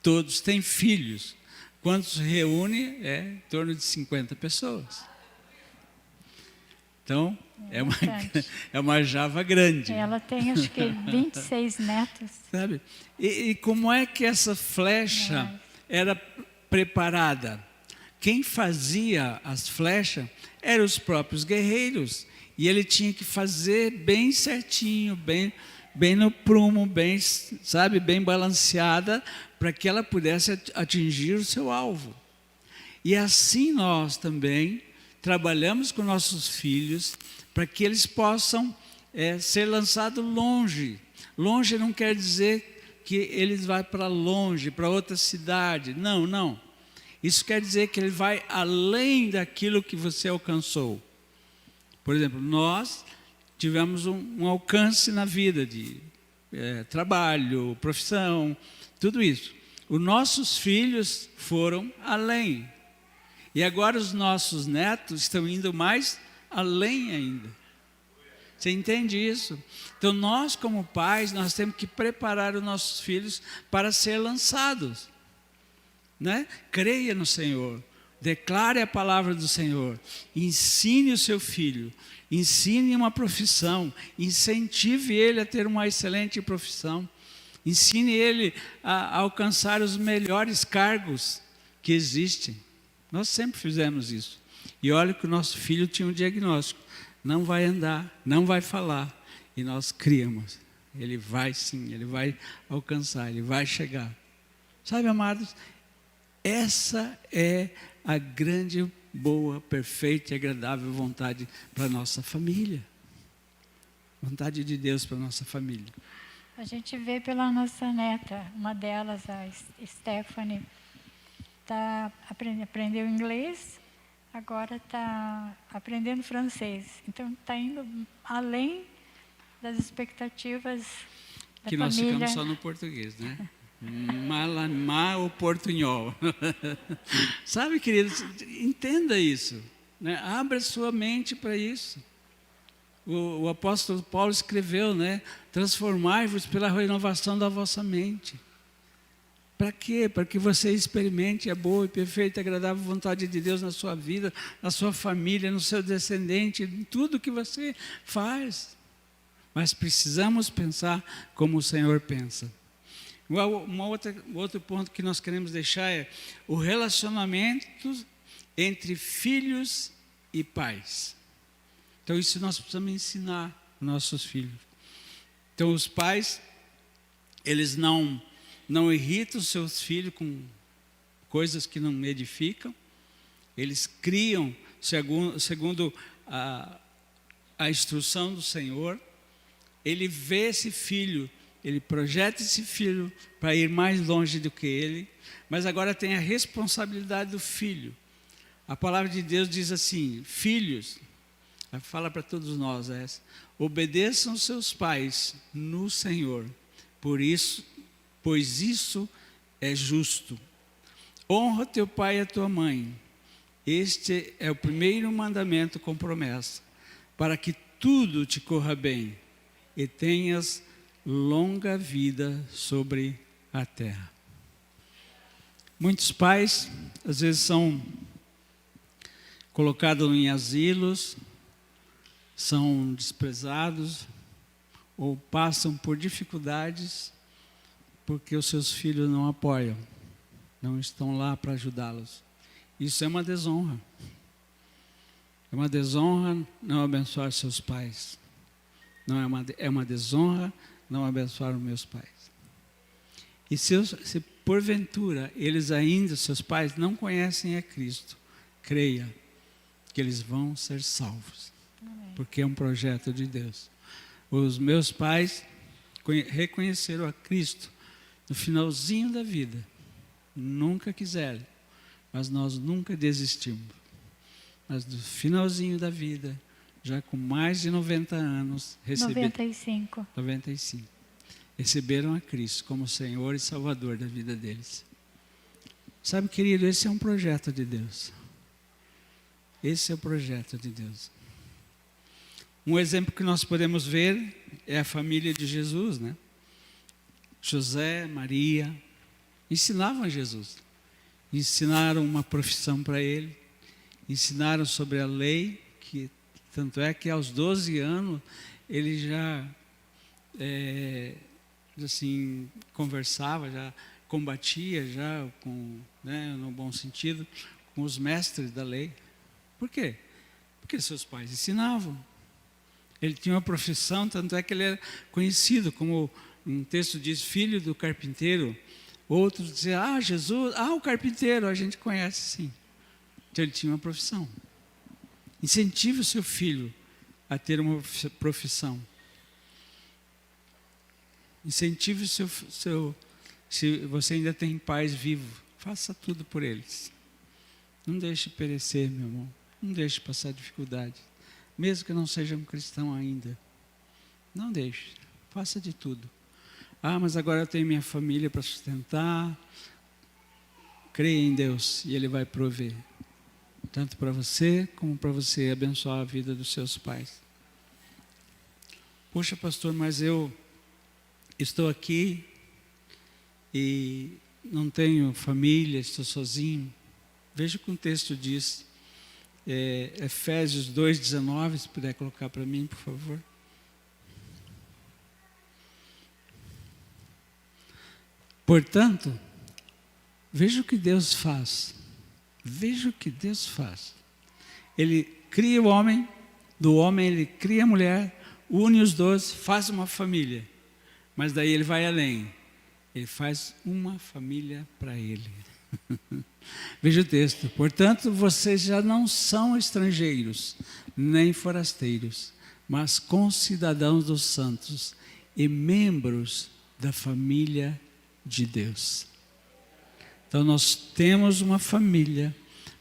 todos têm filhos. Quando se reúne, em torno de 50 pessoas. Então, é uma aljava grande. Ela tem, acho que, 26 netos. Sabe? E como é que essa flecha era preparada? Quem fazia as flechas eram os próprios guerreiros. E ele tinha que fazer bem certinho, bem no prumo, bem balanceada, para que ela pudesse atingir o seu alvo. E assim nós também trabalhamos com nossos filhos para que eles possam ser lançados longe. Longe não quer dizer que eles vão para longe, para outra cidade. Não, não. Isso quer dizer que ele vai além daquilo que você alcançou. Por exemplo, nós tivemos um alcance na vida de trabalho, profissão, tudo isso. Os nossos filhos foram além. E agora os nossos netos estão indo mais além ainda. Você entende isso? Então nós, como pais, nós temos que preparar os nossos filhos para ser lançados. Né? Creia no Senhor. Declare a palavra do Senhor. Ensine o seu filho. Ensine uma profissão. Incentive ele a ter uma excelente profissão. Ensine ele a alcançar os melhores cargos que existem. Nós sempre fizemos isso. E olha que o nosso filho tinha um diagnóstico. Não vai andar, não vai falar. E nós criamos. Ele vai sim, ele vai alcançar, ele vai chegar. Sabe, amados, essa é a grande, boa, perfeita e agradável vontade para a nossa família. Vontade de Deus para a nossa família. A gente vê pela nossa neta, uma delas, a Stephanie, aprendeu inglês, agora está aprendendo francês. Então está indo além das expectativas da que família. Nós ficamos só no português, né? Malamá ou portunhol. Sabe, queridos, entenda isso. Né? Abra sua mente para isso. O apóstolo Paulo escreveu, né? Transformai-vos pela renovação da vossa mente. Para quê? Para que você experimente a boa e perfeita e agradável vontade de Deus na sua vida, na sua família, no seu descendente, em tudo que você faz. Mas precisamos pensar como o Senhor pensa. Outro ponto que nós queremos deixar é o relacionamento entre filhos e pais. Então isso nós precisamos ensinar nossos filhos. Então os pais, eles não irritam seus filhos com coisas que não edificam. Eles criam segundo a instrução do Senhor. Ele vê esse filho, ele projeta esse filho para ir mais longe do que ele, mas agora tem a responsabilidade do filho. A palavra de Deus diz assim: filhos, fala para todos nós essa, obedeçam seus pais no Senhor, pois isso é justo. Honra teu pai e a tua mãe. Este é o primeiro mandamento com promessa, para que tudo te corra bem e tenhas longa vida sobre a terra. Muitos pais, às vezes, são colocados em asilos, são desprezados ou passam por dificuldades porque os seus filhos não apoiam, não estão lá para ajudá-los. Isso é uma desonra. É uma desonra não abençoar seus pais. É uma desonra não abençoar os meus pais. E se porventura eles ainda, seus pais, não conhecem a Cristo, creia que eles vão ser salvos. Amém. Porque é um projeto de Deus. Os meus pais reconheceram a Cristo no finalzinho da vida. Nunca quiseram, mas nós nunca desistimos. Mas no finalzinho da vida, já com mais de 90 anos, 95. Receberam a Cristo como Senhor e Salvador da vida deles. Sabe, querido, esse é um projeto de Deus. Esse é o projeto de Deus. Um exemplo que nós podemos ver é a família de Jesus, né? José, Maria, ensinavam a Jesus. Ensinaram uma profissão para ele, ensinaram sobre a lei, que tanto é que aos 12 anos ele já conversava, já combatia, já no bom sentido, com os mestres da lei. Por quê? Porque seus pais ensinavam. Ele tinha uma profissão, tanto é que ele era conhecido como, um texto diz, filho do carpinteiro. Outros diziam, Jesus, o carpinteiro, a gente conhece sim. Então ele tinha uma profissão. Incentive o seu filho a ter uma profissão. Incentive o seu se você ainda tem pais vivos, faça tudo por eles. Não deixe perecer, meu irmão. Não deixe passar dificuldade. mesmo que não seja um cristão ainda. Não deixe, faça de tudo. Ah, mas agora eu tenho minha família para sustentar. Creia em Deus e Ele vai prover. Tanto para você, como para você abençoar a vida dos seus pais. Poxa, pastor, mas eu estou aqui e não tenho família, estou sozinho. Veja o que o texto diz. Efésios 2,19, se puder colocar para mim, por favor. Portanto, veja o que Deus faz. Veja o que Deus faz. Ele cria o homem, do homem Ele cria a mulher, une os dois, faz uma família. Mas daí Ele vai além. Ele faz uma família para Ele. Veja o texto. Portanto, vocês já não são estrangeiros, nem forasteiros, mas concidadãos dos santos e membros da família de Deus. Então nós temos uma família,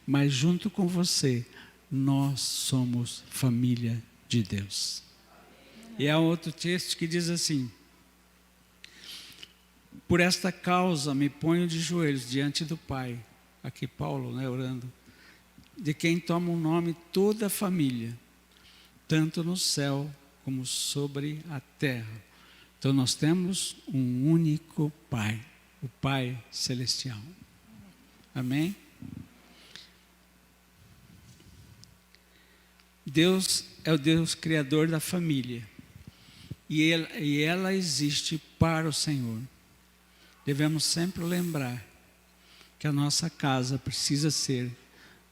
mas junto com você, nós somos família de Deus. E há outro texto que diz assim: por esta causa me ponho de joelhos diante do Pai, aqui Paulo, orando, de quem toma o nome toda a família, tanto no céu como sobre a terra. Então nós temos um único Pai, o Pai Celestial. Amém? Deus é o Deus Criador da família. E ela existe para o Senhor. Devemos sempre lembrar que a nossa casa precisa ser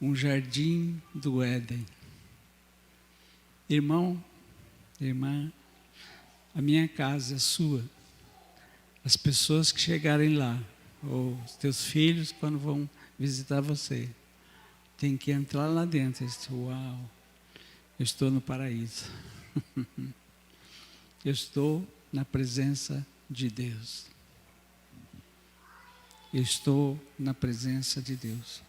um jardim do Éden. Irmão, irmã, a minha casa é sua. As pessoas que chegarem lá, ou os teus filhos quando vão visitar você, tem que entrar lá dentro e dizer: uau, eu estou no paraíso. Eu estou na presença de Deus. Eu estou na presença de Deus.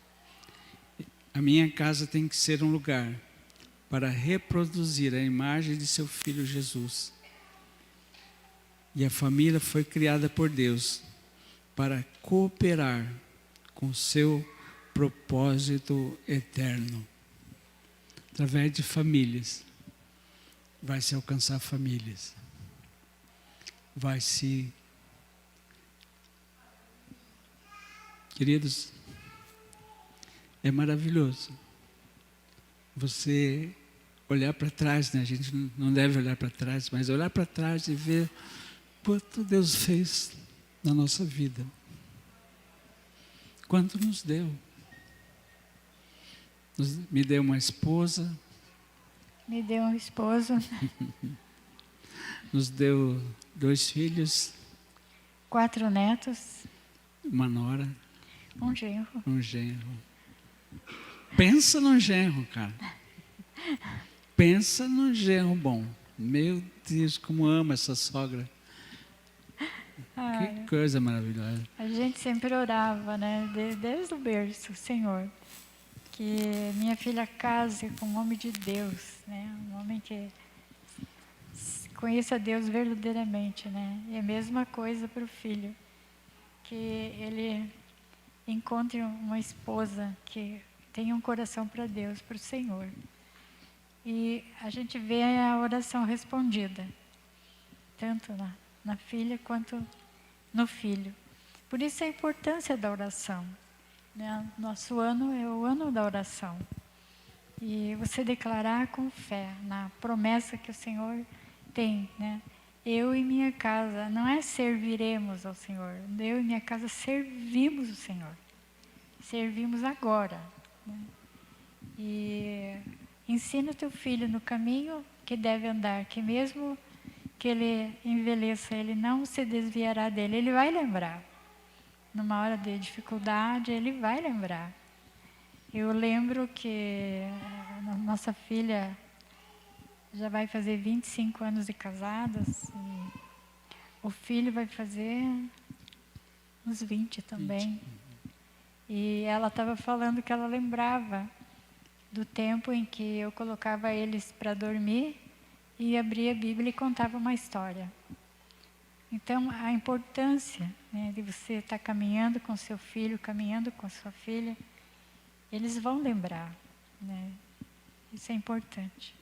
A minha casa tem que ser um lugar para reproduzir a imagem de seu Filho Jesus. E a família foi criada por Deus para cooperar com seu propósito eterno. Através de famílias, vai se alcançar famílias. Vai se... Queridos, é maravilhoso você olhar para trás, né? A gente não deve olhar para trás, mas olhar para trás e ver quanto Deus fez na nossa vida. Quanto nos deu. Me deu uma esposa. Me deu um esposo. Nos deu 2 filhos. 4 netos. Uma nora. Um genro. Um genro. Pensa num genro, cara. Pensa num genro bom. Meu Deus, como amo essa sogra. Que coisa maravilhosa. A gente sempre orava, né? Desde o berço, Senhor, que minha filha case com um homem de Deus, né? Um homem que conheça Deus verdadeiramente, né? E a mesma coisa para o filho, que ele encontre uma esposa que tenha um coração para Deus, para o Senhor. E a gente vê a oração respondida, tanto na filha quanto no filho. Por isso a importância da oração, né? Nosso ano é o ano da oração. E você declarar com fé na promessa que o Senhor tem, né? Eu e minha casa, não é serviremos ao Senhor, eu e minha casa servimos o Senhor. Servimos agora, né? E ensina o teu filho no caminho que deve andar, que mesmo que ele envelheça, ele não se desviará dele, ele vai lembrar. Numa hora de dificuldade, ele vai lembrar. Eu lembro que a nossa filha já vai fazer 25 anos de casadas, e o filho vai fazer uns 20 também. E ela estava falando que ela lembrava do tempo em que eu colocava eles para dormir e abria a Bíblia e contava uma história. Então, a importância, né, de você estar caminhando com seu filho, caminhando com sua filha, eles vão lembrar, né? Isso é importante.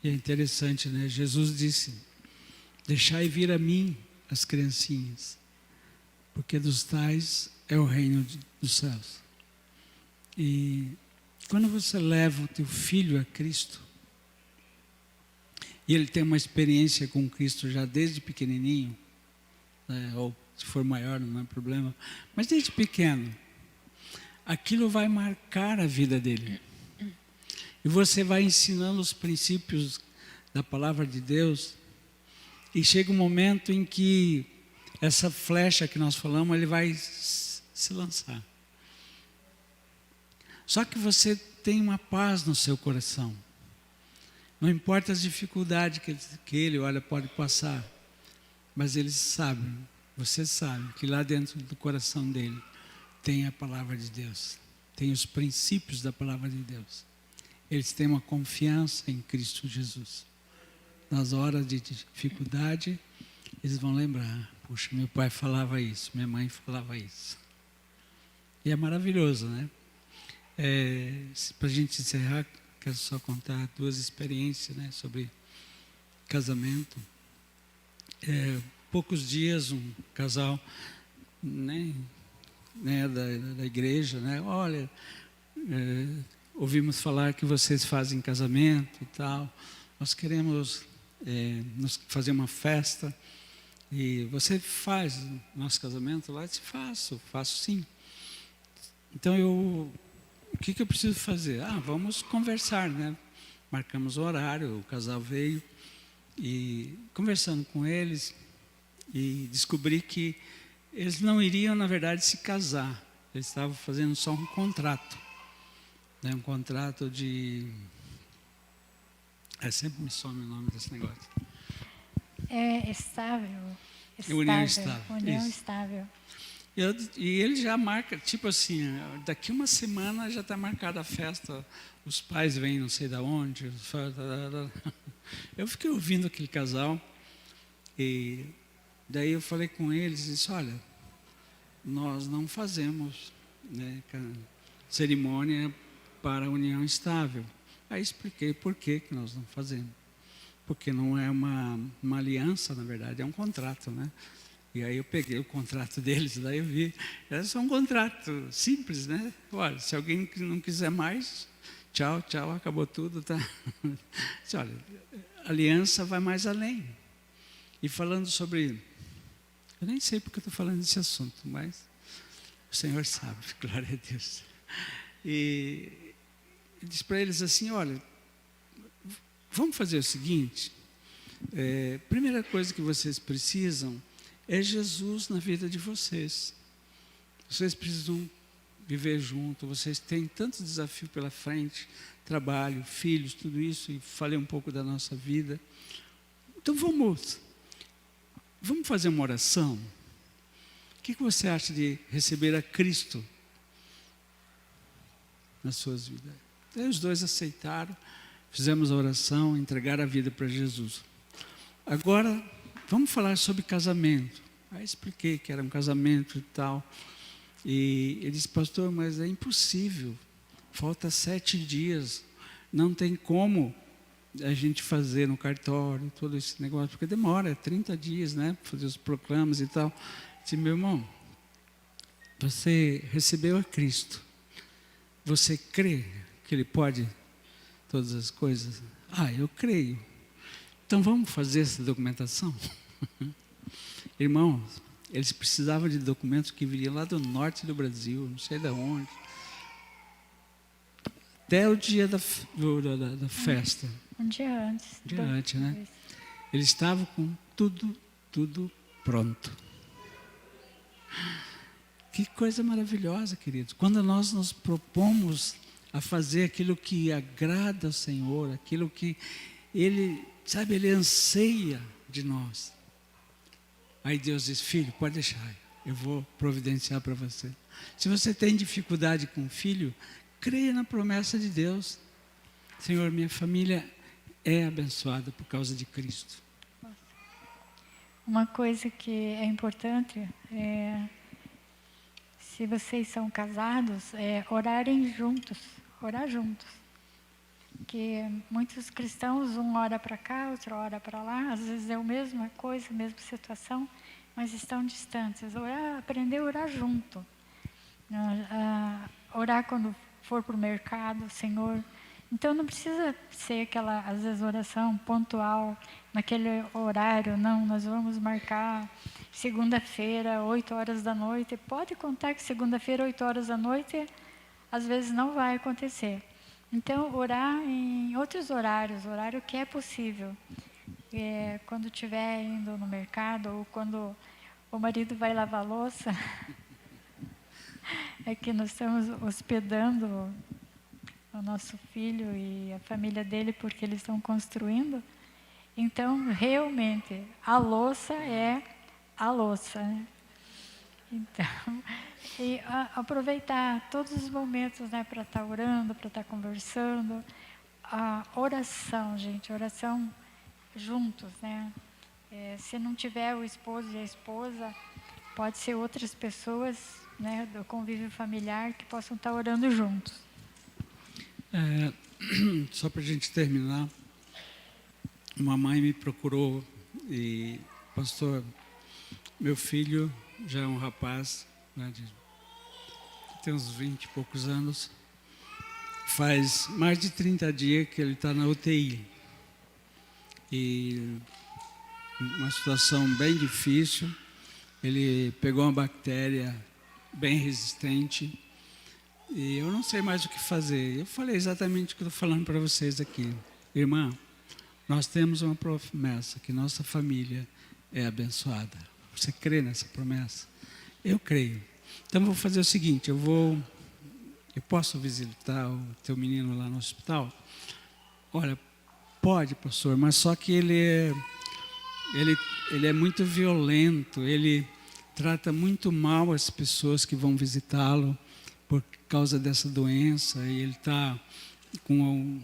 E é interessante, né? Jesus disse: deixai vir a mim as criancinhas, porque dos tais é o reino dos céus. E quando você leva o teu filho a Cristo, e ele tem uma experiência com Cristo já desde pequenininho, né? Ou se for maior não é problema, mas desde pequeno, aquilo vai marcar a vida dele. E você vai ensinando os princípios da palavra de Deus, e chega um momento em que essa flecha que nós falamos, ele vai se lançar. Só que você tem uma paz no seu coração. Não importa as dificuldades que ele, olha, pode passar, mas ele sabe, você sabe, que lá dentro do coração dele tem a palavra de Deus, tem os princípios da palavra de Deus. Eles têm uma confiança em Cristo Jesus. Nas horas de dificuldade, eles vão lembrar: puxa, meu pai falava isso, minha mãe falava isso. E é maravilhoso, né? Para a gente encerrar, quero só contar 2 experiências, né, sobre casamento. Poucos dias, um casal, né, da igreja, né, olha, ouvimos falar que vocês fazem casamento e tal, nós queremos fazer uma festa, e você faz nosso casamento lá? Eu disse: faço sim. Então o que eu preciso fazer? Vamos conversar, né? Marcamos o horário, o casal veio, e conversando com eles, e descobri que eles não iriam, na verdade, se casar. Eles estavam fazendo só um contrato, né? Um contrato de... sempre me some o nome desse negócio. Estável. União estável. União estável. E ele já marca, tipo assim, daqui uma semana já está marcada a festa, os pais vêm não sei de onde. Eu fiquei ouvindo aquele casal, e daí eu falei com eles e disse: olha, nós não fazemos, né, cerimônia para a união estável. Aí expliquei por que nós não fazemos. Porque não é uma aliança, na verdade, é um contrato, né? E aí eu peguei o contrato deles, daí eu vi, era só um contrato simples, né? Olha, se alguém não quiser mais, tchau, acabou tudo, tá? Disse: olha, a aliança vai mais além. E falando sobre... Eu nem sei porque eu estou falando desse assunto, mas o Senhor sabe, glória a Deus. E disse para eles assim: olha, vamos fazer o seguinte, primeira coisa que vocês precisam é Jesus na vida de vocês. Vocês precisam viver junto, vocês têm tanto desafio pela frente, trabalho, filhos, tudo isso, e falei um pouco da nossa vida. Então vamos fazer uma oração? O que você acha de receber a Cristo nas suas vidas? Aí os dois aceitaram, fizemos a oração, entregaram a vida para Jesus. Agora, vamos falar sobre casamento. Aí expliquei que era um casamento e tal. E ele disse: pastor, mas é impossível. Falta 7 dias. Não tem como a gente fazer no cartório todo esse negócio, porque demora 30 dias, né? Fazer os proclamas e tal. Eu disse: meu irmão, você recebeu a Cristo. Você crê que Ele pode todas as coisas? Eu creio. Então vamos fazer essa documentação? Irmãos, eles precisavam de documentos que viriam lá do norte do Brasil, não sei de onde. Até o dia da festa. Um dia antes. Né? Eles estavam com tudo pronto. Que coisa maravilhosa, queridos. Quando nós nos propomos a fazer aquilo que agrada ao Senhor, aquilo que Ele, sabe, Ele anseia de nós. Aí Deus diz: filho, pode deixar, eu vou providenciar para você. Se você tem dificuldade com o filho, creia na promessa de Deus. Senhor, minha família é abençoada por causa de Cristo. Uma coisa que é importante é, se vocês são casados, orarem juntos, orar juntos. Que muitos cristãos, um ora para cá, outro ora para lá, às vezes é a mesma coisa, a mesma situação, mas estão distantes. Aprender a orar junto. Orar quando for para o mercado, Senhor. Então não precisa ser aquela, às vezes, oração pontual, naquele horário, não, nós vamos marcar segunda-feira, 8 horas da noite. Pode contar que segunda-feira, 8 horas da noite, às vezes não vai acontecer. Então, orar em outros horários, horário que é possível. Quando estiver indo no mercado, ou quando o marido vai lavar a louça, é que nós estamos hospedando o nosso filho e a família dele, porque eles estão construindo. Então, realmente, a louça é a louça, né? Então, aproveitar todos os momentos, né, para estar orando, para estar conversando. A oração, gente, oração juntos, né? Se não tiver o esposo e a esposa, pode ser outras pessoas, né, do convívio familiar que possam estar orando juntos. Só para a gente terminar, uma mãe me procurou e, pastor, meu filho já é um rapaz, né, tem uns 20 e poucos anos, faz mais de 30 dias que ele está na UTI. E uma situação bem difícil, ele pegou uma bactéria bem resistente, e eu não sei mais o que fazer. Eu falei exatamente o que eu estou falando para vocês aqui. Irmã, nós temos uma promessa, que nossa família é abençoada. Você crê nessa promessa? Eu creio. Então, vou fazer o seguinte, eu posso visitar o teu menino lá no hospital? Olha, pode, pastor, mas só que ele é muito violento, ele trata muito mal as pessoas que vão visitá-lo por causa dessa doença, e ele está com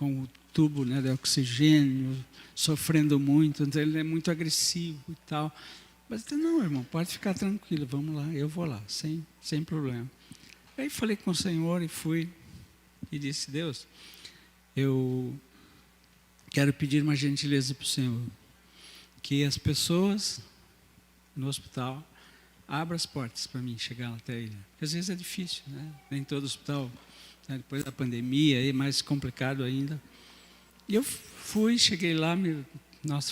o tubo, né, de oxigênio, sofrendo muito, então ele é muito agressivo e tal. Mas eu disse, não, irmão, pode ficar tranquilo, vamos lá, eu vou lá, sem problema. Aí falei com o Senhor e fui, e disse, Deus, eu quero pedir uma gentileza para o Senhor, que as pessoas no hospital abram as portas para mim chegar até ele. Porque às vezes é difícil, né? Nem todo hospital, né? Depois da pandemia, é mais complicado ainda. E eu cheguei lá,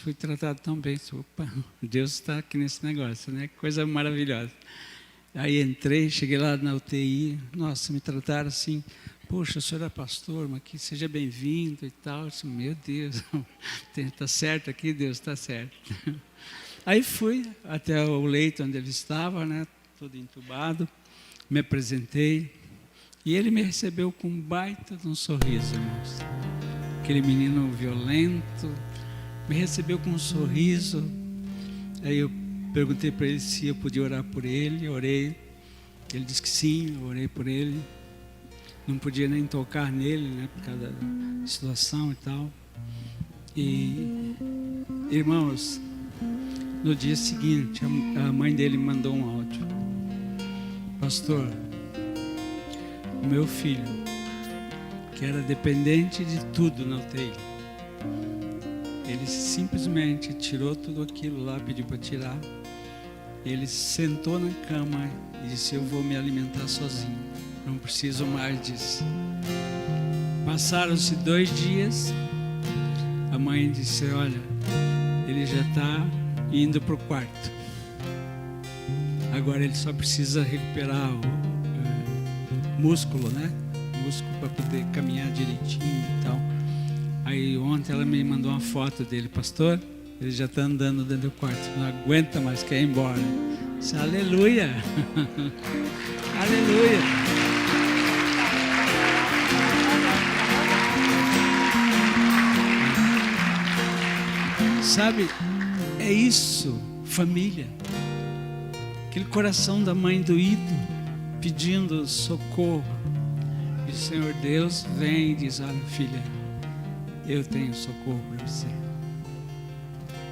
fui tratado tão bem. Opa, Deus está aqui nesse negócio, né? Coisa maravilhosa. Aí entrei, cheguei lá na UTI, nossa, me trataram assim, poxa, o senhor é pastor, mas que seja bem-vindo e tal. Eu disse, meu Deus, está certo aqui, Deus, está certo. Aí fui até o leito onde ele estava, né, todo entubado, me apresentei, e ele me recebeu com um baita de um sorriso, irmãos. Aquele menino violento, me recebeu com um sorriso. Aí eu perguntei para ele se eu podia orar por ele, orei. Ele disse que sim, eu orei por ele. Não podia nem tocar nele, né, por causa da situação e tal. E, irmãos, no dia seguinte, a mãe dele mandou um áudio. Pastor, o meu filho, que era dependente de tudo na UTI, ele simplesmente tirou tudo aquilo lá, pediu para tirar. Ele sentou na cama e disse, eu vou me alimentar sozinho, não preciso mais disso. Passaram-se 2 dias, a mãe disse, olha, ele já está indo para o quarto. Agora ele só precisa recuperar o músculo, né? Músculo para poder caminhar direitinho e tal. Aí ontem ela me mandou uma foto dele, pastor, ele já está andando dentro do quarto, não aguenta mais, quer ir embora. Disse, aleluia! Aleluia! Sabe, é isso, família. Aquele coração da mãe doído, pedindo socorro. E o Senhor Deus vem e diz: olha, filha, eu tenho socorro para você.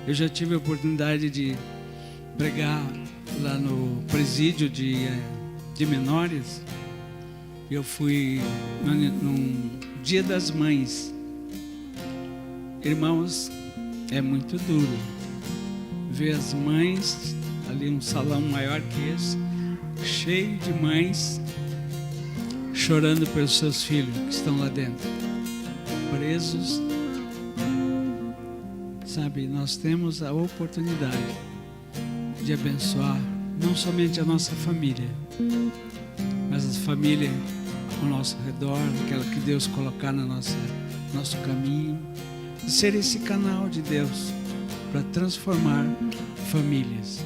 Eu já tive a oportunidade de pregar lá no presídio de menores. Eu fui num Dia das Mães. Irmãos, é muito duro ver as mães, ali um salão maior que esse, cheio de mães, chorando pelos seus filhos que estão lá dentro, presos. Sabe, nós temos a oportunidade de abençoar não somente a nossa família, mas a família ao nosso redor, aquela que Deus colocar no nosso caminho, ser esse canal de Deus para transformar famílias.